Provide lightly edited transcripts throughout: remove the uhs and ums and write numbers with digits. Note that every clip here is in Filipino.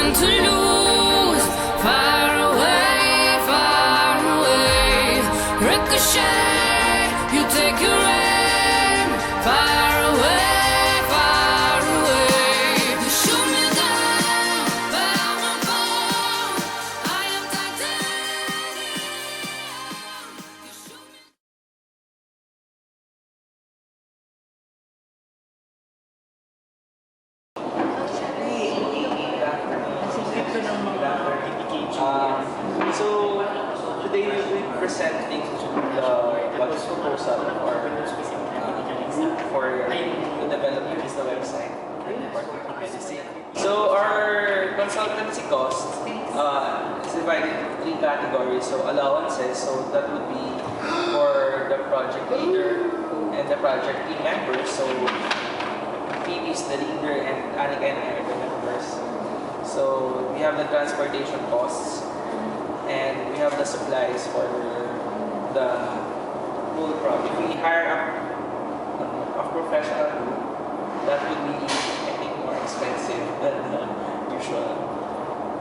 nothing to lose. Far away, far away. Ricochet, you take your aim. Far away, far away. You shoot me down, but I won't fall. I am titanium. You shoot me. So today we'll be presenting the budget proposal for for the development of the website. So our consultancy cost is divided into 3 categories. So allowances, so that would be for the project leader and the project team members. So Phoebe is the leader and Anika and I are the members. So we have the transportation costs and we have the supplies for the whole project. We hire a professional group that would be, I think, more expensive than the usual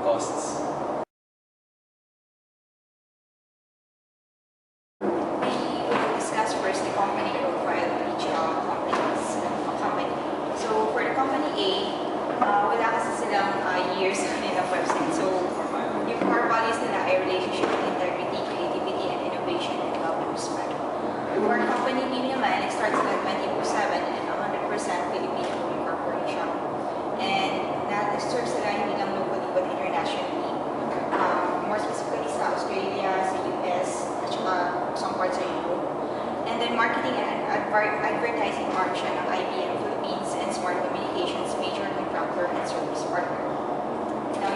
costs. We discuss first the company profile of each company. So for the company A, wala kasi silang years sa kanilang website. So yung core values nila ay relationship, integrity, creativity, and innovation, and love and respect. For company B naman, it starts at 24/7 and 100% Filipino corporation. And na-serve sila hindi lang locally but internationally. More specifically sa Australia, sa US, at saka some parts sa Europe. And then marketing and advertising arm siya ng IBM Philippines and Smart Communications major contractor and service partner. Now,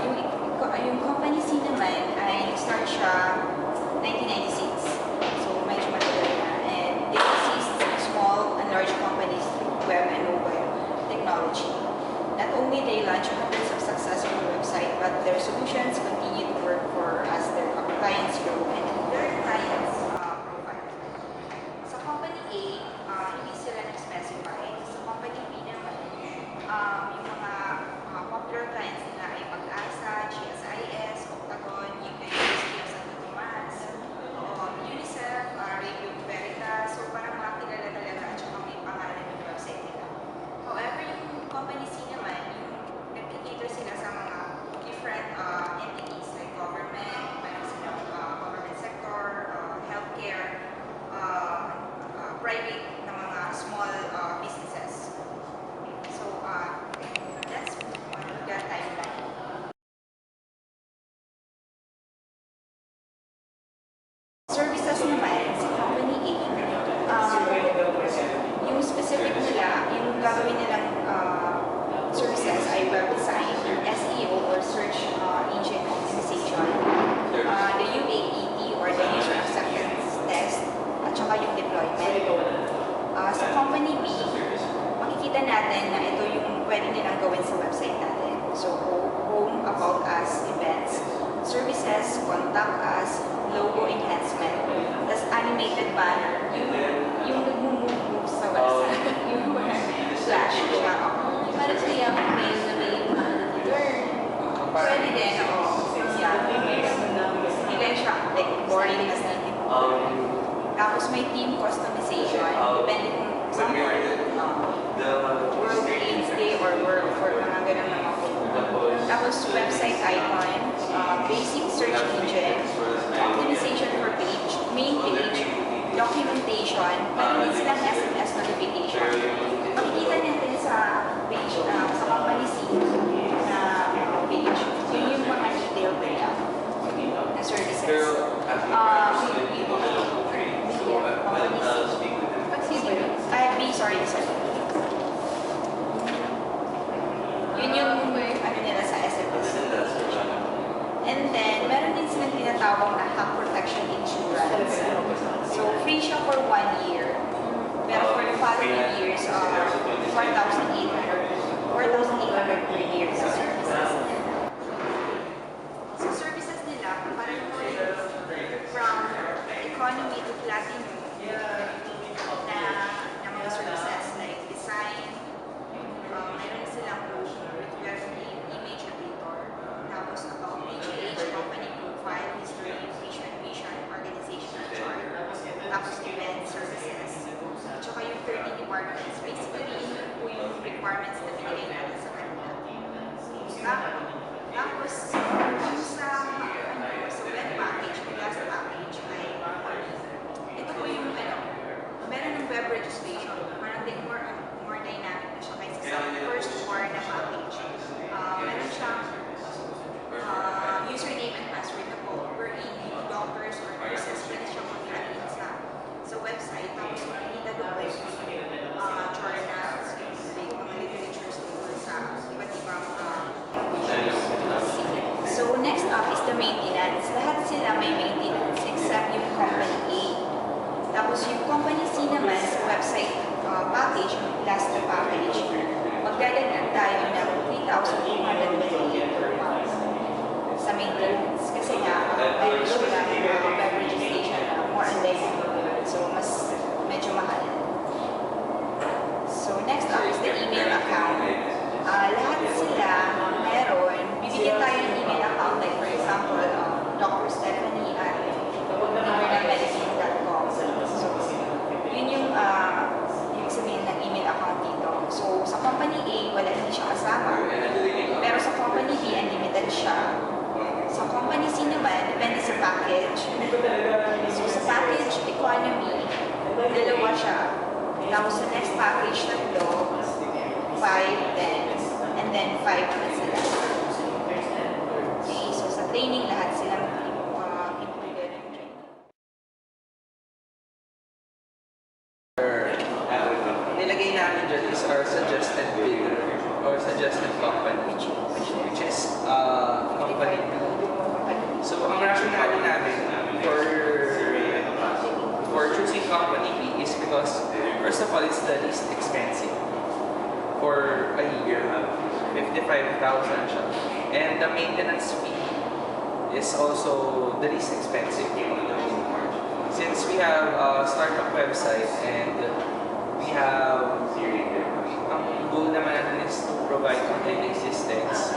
yung company C naman ay start siya 1996. So, medyo matagal na. And it assists small and large companies through web and mobile technology. Not only they launch hundreds of successful websites, but their solutions continue to work for as their clients grow and their clients profile. Sa company A, hindi sila nag-specify. Sa company B naman, yung mga popular clients nila ay Pag-asa, GSIS, Octagon, University of Santo Tomas, UNICEF, Radio Veritas, so parang mga kilala talaga at saka may pangalan yung website nila. However, yung company C naman, yung nag-cater sila sa mga different entities like government, parang silang government sector, healthcare, private na mga small businesses. So, that's the timeline. Services naman sa company A, yung specific nila, yung gagawin nilang services ay web design, SEO or search engine optimization, the UAT or the user acceptance test, at saka yung deployment. Sa company B, makikita natin na ito yung pwede nilang gawin sa website natin. So, home, about us, events, services, contact us, logo enhancement, tas animated banner, yung nag-move sa website, yung flash siya. Parang siya yung mail na may turn. Pwede din, oo. Ilan siya, like, boring na natin. Tapos may team customization, depende kung sa World AIDS Day or World for mga ganun mga Tapos website icon, basic search engine, optimization for page, main page, documentation, meron din silang SMS notification. Makikita natin sa page, sa company C na page, yun yung mga detail nila na services. Sorry. Yun yung ano nila sa SMS. And then, meron din silang tinatawag na hack protection insurance. So, free siya for 1 year. Pero for the following years, next up is the maintenance. Lahat sila may maintenance except yung company A. Tapos yung company C naman sa website package, last na package, magdadagdag tayo ng 3,228 per month sa maintenance. Kasi nga, meron silang beverage station na more on less. So, mas medyo mahal. So, next up is the email account. Lahat sila meron, bibigyan tayo ng email account. Like for example, Dr. Stephanie at internalmedicine.com. So, yun yung ibig sabihin ng email account dito. So, sa company A, wala hindi siya kasama. Pero sa company B, unlimited siya. Sa company C naman, depende sa package. So, sa package economy, dalawa siya. Tapos sa next package, tatlo, 5, 10, and then 5 na sila. Okay, so sa training, lahat sila included in training. Nilagay namin dyan is our suggested bidder or suggested company, which is company B. So, ang rationale namin for choosing company B is because, first of all, it's the least expensive for a year. 55,000 siya. And the maintenance fee is also the least expensive. Since we have a startup website and we have, ang goal naman natin is to provide online existence.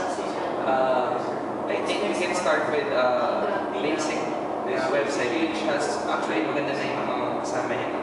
I think we can start with a basic website which has actually maganda na yung mga kasama niya.